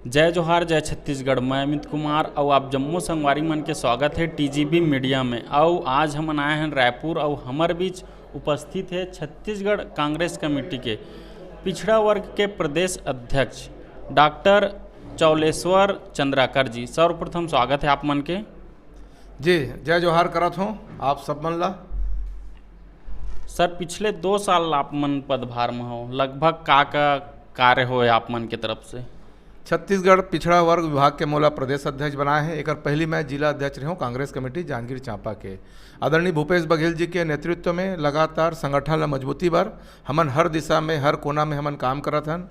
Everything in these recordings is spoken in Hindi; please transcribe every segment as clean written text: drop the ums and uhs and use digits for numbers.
जय जोहार जय छत्तीसगढ़। मैं अमित कुमार और आप जम्मू संगवारी मन के स्वागत है टीजीबी मीडिया में। और आज हम आए हैं रायपुर और हमारे बीच उपस्थित है छत्तीसगढ़ कांग्रेस कमेटी के पिछड़ा वर्ग के प्रदेश अध्यक्ष डॉक्टर चौलेश्वर चंद्राकर जी। सर्वप्रथम स्वागत है आप मन के। जी जय जोहार करत हूँ आप सब मन ला। सर, पिछले 2 साल आप मन पदभार में हो, लगभग का कार्य हो आप मन के तरफ से? छत्तीसगढ़ पिछड़ा वर्ग विभाग के मोला प्रदेश अध्यक्ष बनाए हैं। एक पहली मैं जिला अध्यक्ष रहा हूँ कांग्रेस कमेटी जांजगीर चांपा के। आदरणीय भूपेश बघेल जी के नेतृत्व में लगातार संगठन ला मजबूती बर हमन हर दिशा में हर कोना में हमन काम करत हन।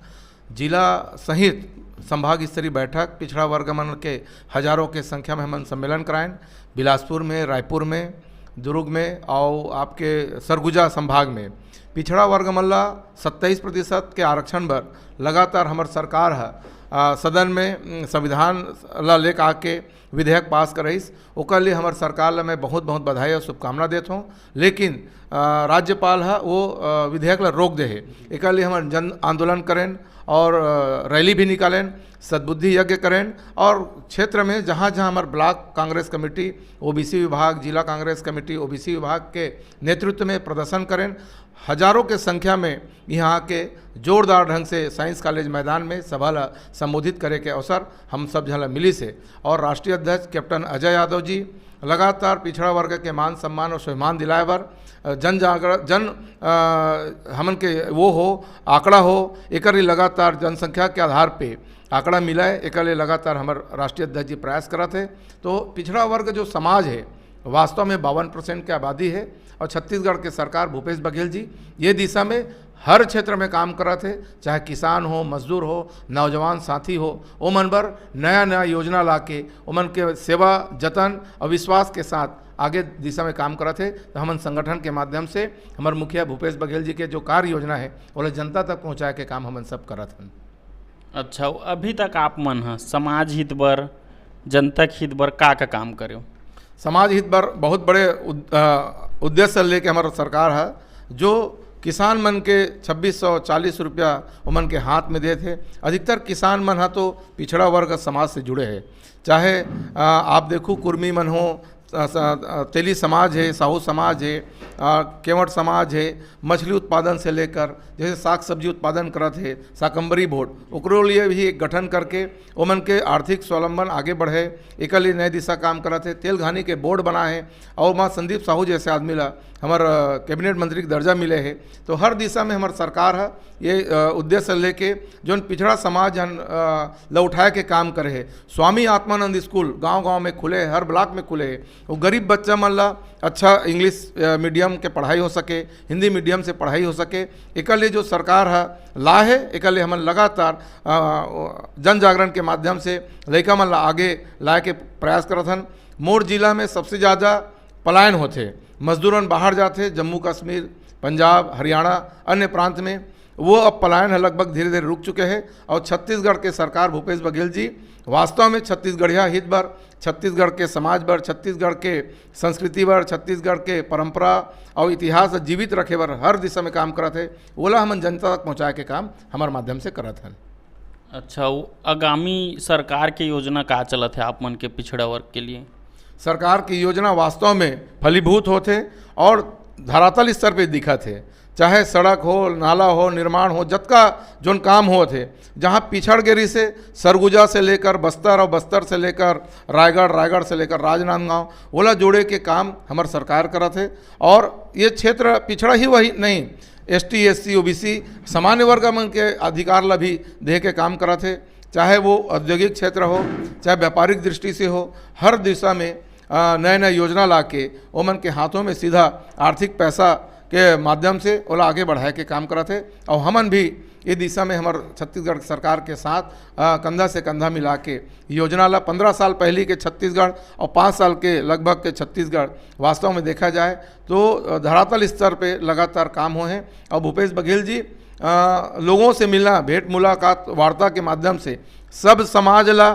जिला सहित संभाग स्तरीय बैठक पिछड़ा वर्ग मन के हजारों के संख्या में हमन सम्मेलन कराएं। बिलासपुर में, रायपुर में, दुर्ग में और आपके सरगुजा संभाग में पिछड़ा वर्ग मल्ला 27% के आरक्षण बर लगातार हमार सरकार है सदन में संविधान ला लेकर आके विधेयक पास कराइस। ओकर लिए हमार सरकार ला मैं बहुत बहुत बधाई और शुभकामना देता हूँ। लेकिन राज्यपाल है वो विधेयक ला रोक दे है। एक लिए हमार जन आंदोलन करें और रैली भी निकालें, सद्बुद्धि यज्ञ करें और क्षेत्र में जहाँ जहाँ हमारे ब्लॉक कांग्रेस कमेटी ओबीसी विभाग, जिला कांग्रेस कमेटी ओबीसी विभाग के नेतृत्व में प्रदर्शन करें। हजारों के संख्या में यहाँ के जोरदार ढंग से साइंस कॉलेज मैदान में सभा ला संबोधित करे के अवसर हम सब झला मिली से। और राष्ट्रीय अध्यक्ष कैप्टन अजय यादव जी लगातार पिछड़ा वर्ग के मान सम्मान और स्वाभिमान दिलाए बर हमन के वो हो आंकड़ा हो, एक लगातार जनसंख्या के आधार पे आंकड़ा मिलाए, एक लगातार हमारे राष्ट्रीय अध्यक्ष जी प्रयास करते हैं। तो पिछड़ा वर्ग जो समाज है वास्तव में 52% की आबादी है और छत्तीसगढ़ के सरकार भूपेश बघेल जी ये दिशा में हर क्षेत्र में काम कर रहे थे, चाहे किसान हो, मजदूर हो, नौजवान साथी हो, ओमन पर नया नया योजना लाके ओमन के सेवा जतन और विश्वास के साथ आगे दिशा में काम कर रहे थे। तो हमन संगठन के माध्यम से हमारे मुखिया भूपेश बघेल जी के जो कार्य योजना है वो जनता तक पहुँचाए के काम हमन सब करत हन। अच्छा, अभी तक आप मन है समाज हित बर, जनतक हित बर का काम करे? समाज हित बर बहुत बड़े उद्देश्य लेके हमारा सरकार है। जो किसान मन के 2640 रुपया उमन के हाथ में दे थे। अधिकतर किसान मन है तो पिछड़ा वर्ग समाज से जुड़े हैं। चाहे आप देखो कुर्मी मन हो, तेली समाज है, साहू समाज है, केवट समाज है, मछली उत्पादन से लेकर जैसे साग सब्जी उत्पादन करत है शाकंबरी बोर्ड, ओकरो लिए भी एक गठन करके ओमन के आर्थिक स्वावलंबन आगे बढ़े, एक लिए नए दिशा काम करत है। तेल घानी के बोर्ड बना है और वहाँ संदीप साहू जैसे आदमी ला हमार कैबिनेट मंत्री के दर्जा मिले है। तो हर दिशा में हमार सरकार है ये उद्देश्य लेके जो पिछड़ा समाज ला उठाए के काम करे है। स्वामी आत्मानंद स्कूल गांव-गांव में खुले है, हर ब्लॉक में खुले है। वो गरीब बच्चा मन ला अच्छा इंग्लिश मीडियम के पढ़ाई हो सके, हिंदी मीडियम से पढ़ाई हो सके, एक लिए जो सरकार है ला है। एक लिए हमन लगातार जन जागरण के माध्यम से लड़का मन ला आगे लाए के प्रयास करत हन। मोर जिला में सबसे ज़्यादा पलायन होते, मजदूरन बाहर जाते, जम्मू कश्मीर, पंजाब, हरियाणा, अन्य प्रांत में। वो अब पलायन है लगभग धीरे धीरे रुक चुके हैं। और छत्तीसगढ़ के सरकार भूपेश बघेल जी वास्तव में छत्तीसगढ़िया हित बर, छत्तीसगढ़ के समाज बर, छत्तीसगढ़ के संस्कृति बर, छत्तीसगढ़ के परंपरा और इतिहास जीवित रखे बर हर दिशा में काम करत है। ओला हमन जनता तक पहुँचाए के काम हमारे माध्यम से करत हैं। अच्छा, आगामी सरकार के योजना का चलत है आप मन के पिछड़ा वर्ग के लिए? सरकार की योजना वास्तव में फलीभूत होते और धरातल स्तर पे दिखत है। चाहे सड़क हो, नाला हो, निर्माण हो, जतका जोन काम हो थे, जहाँ पिछड़ गिरी से सरगुजा से लेकर बस्तर और बस्तर से लेकर रायगढ़, रायगढ़ से लेकर राजनांदगांव ओला जोड़े के काम हमारे सरकार करत है। और ये क्षेत्र पिछड़ा ही वही नहीं, एसटी, एससी, ओबीसी सामान्य वर्ग मन के अधिकार ला भी दे के काम करत है। चाहे वो औद्योगिक क्षेत्र हो, चाहे व्यापारिक दृष्टि से हो, हर दिशा में नए नए योजना ला के ओमन के हाथों में सीधा आर्थिक पैसा के माध्यम से ओला आगे बढ़ाए के काम करते हैं। और हमन भी ये दिशा में हमारे छत्तीसगढ़ सरकार के साथ कंधा से कंधा मिला के योजना ला 15 साल पहले के छत्तीसगढ़ और 5 साल के लगभग के छत्तीसगढ़ वास्तव में देखा जाए तो धरातल स्तर पे लगातार काम हुए हैं। और भूपेश बघेल जी लोगों से मिलना, भेंट मुलाकात, वार्ता के माध्यम से सब समाज ला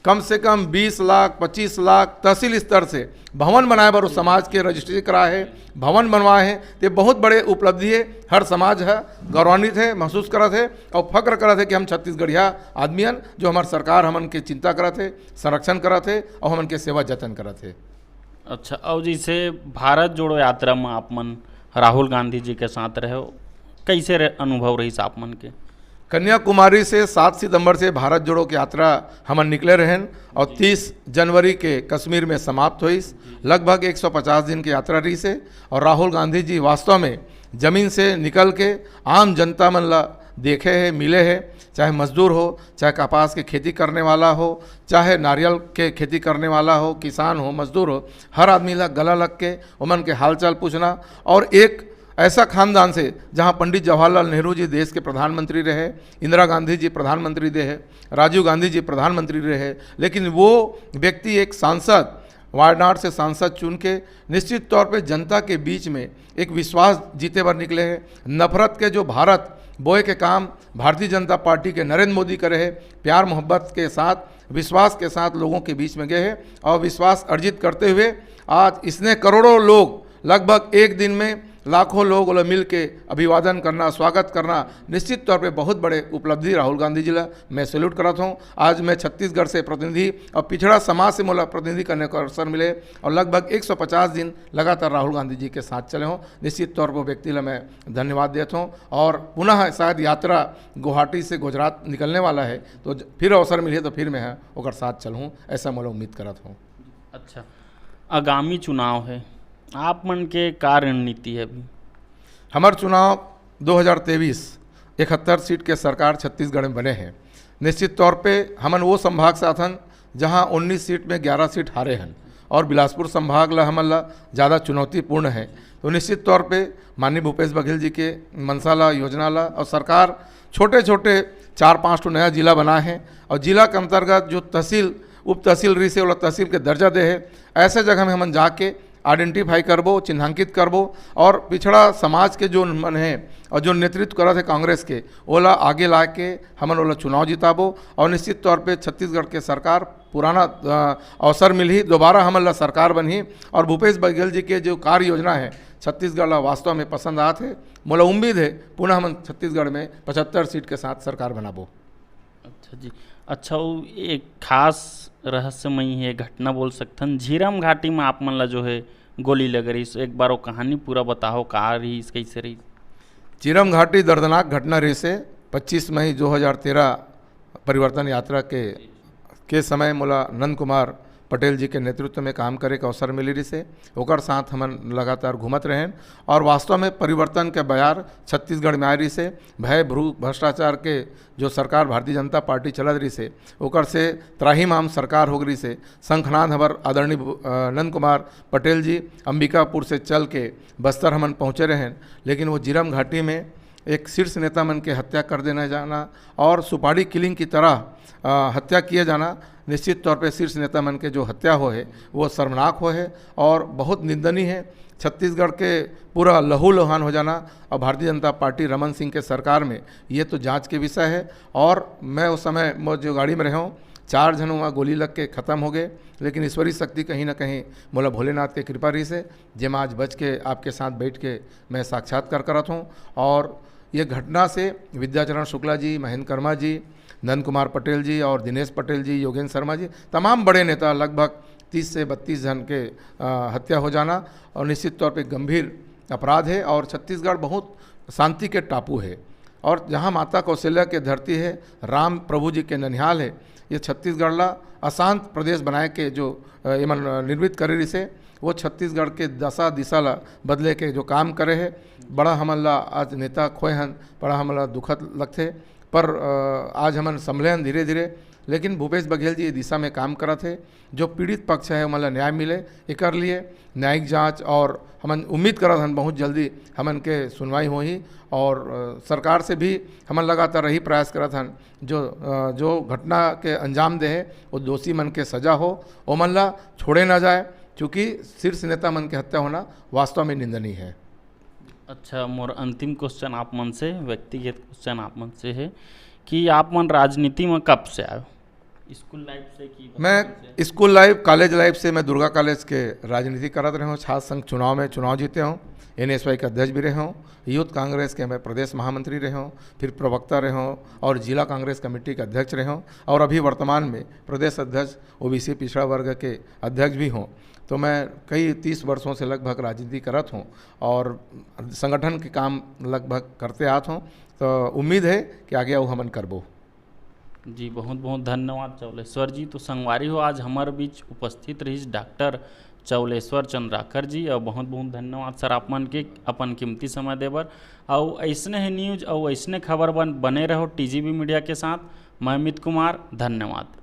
कम से कम 20 लाख 25 लाख तहसील स्तर से भवन बनाए बर समाज के रजिस्ट्री कराए है, भवन बनवाए हैं। तो बहुत बड़े उपलब्धि है, हर समाज है गौरवान्वित है, महसूस करत है और फक्र करत है कि हम छत्तीसगढ़िया आदमियन जो हमार सरकार हमन के चिंता करत है, संरक्षण करत है और हमन के सेवा जतन करत है। अच्छा, और जैसे भारत जोड़ो यात्रा में आप मन राहुल गांधी जी के साथ रहे हो, कैसे अनुभव रही आप मन के? कन्याकुमारी से 7 सितंबर से भारत जोड़ो की यात्रा हमन निकले रहन और 30 जनवरी के कश्मीर में समाप्त हुई। लगभग 150 दिन की यात्रा रही से और राहुल गांधी जी वास्तव में जमीन से निकल के आम जनता मन ला देखे है, मिले है, चाहे मजदूर हो, चाहे कपास की खेती करने वाला हो, चाहे नारियल के खेती करने वाला हो, किसान हो, मजदूर हो, हर आदमी ला गला लग के उमन के हालचाल पूछना। और एक ऐसा खानदान से जहां पंडित जवाहरलाल नेहरू जी देश के प्रधानमंत्री रहे, इंदिरा गांधी जी प्रधानमंत्री रहे, राजीव गांधी जी प्रधानमंत्री रहे, लेकिन वो व्यक्ति एक सांसद वायनाड से सांसद चुन के निश्चित तौर पे जनता के बीच में एक विश्वास जीते बर निकले हैं। नफरत के जो भारत बोए के काम भारतीय जनता पार्टी के नरेंद्र मोदी करे है, प्यार मोहब्बत के साथ विश्वास के साथ लोगों के बीच में गए हैं और विश्वास अर्जित करते हुए आज इसने करोड़ों लोग लगभग एक दिन में लाखों लोग मिल के अभिवादन करना, स्वागत करना निश्चित तौर पे बहुत बड़े उपलब्धि राहुल गांधी जी ला मैं सैल्यूट करता हूँ। आज मैं छत्तीसगढ़ से प्रतिनिधि और पिछड़ा समाज से मोला प्रतिनिधि करने का अवसर मिले और लगभग 150 दिन लगातार राहुल गांधी जी के साथ चले हों। निश्चित तौर पर व्यक्ति ला मैं धन्यवाद देता हूँ और पुनः शायद यात्रा गुवाहाटी से गुजरात निकलने वाला है तो फिर अवसर मिले तो फिर मैं ओकर साथ चलूँ, ऐसा मोला उम्मीद करता हूँ। अच्छा, आगामी चुनाव है, आप मन के का रणनीति है अभी? हमार चुनाव 2023 71 सीट के सरकार छत्तीसगढ़ में बने हैं। निश्चित तौर पे हमन वो संभाग से आथन जहां 19 सीट में 11 सीट हारे हैं और बिलासपुर संभाग ला हमन ला ज़्यादा चुनौतीपूर्ण है। तो निश्चित तौर पे माननीय भूपेश बघेल जी के मनसा ला, योजना ला और सरकार छोटे छोटे 4-5 तो नया जिला बना है और जिला के अंतर्गत जो तहसील उप तहसील रही से तहसील के दर्जा दे है, ऐसे जगह में हमन जाके आइडेंटिफाई करबो, चिन्हांकित करबो और पिछड़ा समाज के जो मन है और जो नेतृत्व करत है कांग्रेस के ओला आगे ला के हमन ओला चुनाव जिताबो और निश्चित तौर पे छत्तीसगढ़ के सरकार पुराना अवसर मिली, दोबारा हमन ला सरकार बनी और भूपेश बघेल जी के जो कार्य योजना है छत्तीसगढ़ ला वास्तव में पसंद आते है। मोला उम्मीद है पुनः हम छत्तीसगढ़ में 75 सीट के साथ सरकार बनाबो। अच्छा जी, अच्छा, वो एक खास रहस्यमयी है घटना बोल सकथन झीरम घाटी में आप मन ला जो है गोली लग रही, एक बार वो कहानी पूरा बताओ, कहाँ रही, कैसे रही? झीरम घाटी दर्दनाक घटना रही से 25 मई 2013 परिवर्तन यात्रा के समय मोला नंद कुमार पटेल जी के नेतृत्व में काम करे का अवसर मिली रही से ओकर साथ हमन लगातार घूमत रहें और वास्तव में परिवर्तन के बयार छत्तीसगढ़ में आ रही से भय भ्रष्टाचार के जो सरकार भारतीय जनता पार्टी चलत रही से ओकर से त्राहिमाम सरकार हो गई से शंखनाद हमार आदरणीय नंद कुमार पटेल जी अंबिकापुर से चल के बस्तर हमन पहुँचे रहें, लेकिन वो झीरम घाटी में एक शीर्ष नेता मन के हत्या कर देना जाना और सुपारी किलिंग की तरह हत्या किए जाना, निश्चित तौर पे शीर्ष नेता मन के जो हत्या हो है वो शर्मनाक हो है और बहुत निंदनीय है। छत्तीसगढ़ के पूरा लहू लुहान हो जाना और भारतीय जनता पार्टी रमन सिंह के सरकार में ये तो जांच के विषय है। और मैं उस समय जो गाड़ी में रहा हूँ 4 जन वहाँ गोली लग के ख़त्म हो गए, लेकिन ईश्वरीय शक्ति कहीं ना कहीं मोला भोलेनाथ के कृपा रही से जे मैं आज बच के आपके साथ बैठ के मैं साक्षात्कार करता हूँ। और ये घटना से विद्याचरण शुक्ला जी, महेंद्र कर्मा जी, नंद कुमार पटेल जी और दिनेश पटेल जी, योगेंद्र शर्मा जी, तमाम बड़े नेता लगभग 30 से 32 जन के हत्या हो जाना और निश्चित तौर पे गंभीर अपराध है। और छत्तीसगढ़ बहुत शांति के टापू है और जहाँ माता कौशल्या के धरती है, राम प्रभु जी के ननिहाल है, ये छत्तीसगढ़ ला अशांत प्रदेश बनाए के जो निर्मित करे रही से वो छत्तीसगढ़ के दशा दिशा ला बदले के जो काम करे है, बड़ा हमन ला आज नेता खोए हन, बड़ा हमन ला दुखद लगते। पर आज हमन संभले हन धीरे धीरे, लेकिन भूपेश बघेल जी दिशा में काम करत है, जो पीड़ित पक्ष है मतलब न्याय मिले एकर लिए न्यायिक जांच और हमन उम्मीद करत हन बहुत जल्दी हमन के सुनवाई होही। और सरकार से भी हमन लगातार यही प्रयास करत हन जो घटना के अंजाम दे है वो दोषी मन के सजा हो, वो मन ला छोड़े ना जाए, क्योंकि शीर्ष नेता मन के हत्या होना वास्तव में निंदनीय है। अच्छा, मोर अंतिम क्वेश्चन आप मन से, व्यक्तिगत क्वेश्चन आप मन से है कि आप मन राजनीति में कब से आए? स्कूल लाइफ से कि मैं स्कूल लाइफ, कॉलेज लाइफ से मैं दुर्गा कॉलेज के राजनीति करत रहे हूँ, छात्र संघ चुनाव में चुनाव जीते हूँ, NSY का अध्यक्ष भी रहे हूँ, यूथ कांग्रेस के मैं प्रदेश महामंत्री रहे हूँ, फिर प्रवक्ता रहे हूँ और जिला कांग्रेस कमेटी का अध्यक्ष रहे हूँ और अभी वर्तमान में प्रदेश अध्यक्ष OBC पिछड़ा वर्ग के अध्यक्ष भी हूँ। तो मैं कई 30 वर्षों से लगभग राजनीति करत हूँ और संगठन के काम लगभग करते आत हूँ। तो उम्मीद है कि आगे वो हमन करबो। जी बहुत बहुत धन्यवाद चौलेश्वर जी। तो संगवारी हो आज हमारे बीच उपस्थित रही डॉक्टर चौलेश्वर चंद्राकर जी और बहुत बहुत धन्यवाद सर आप मन के अपन कीमती समय देबर। और ऐसने ही न्यूज और ऐसने खबर बने रहो TGB मीडिया के साथ। मैं अमित कुमार, धन्यवाद।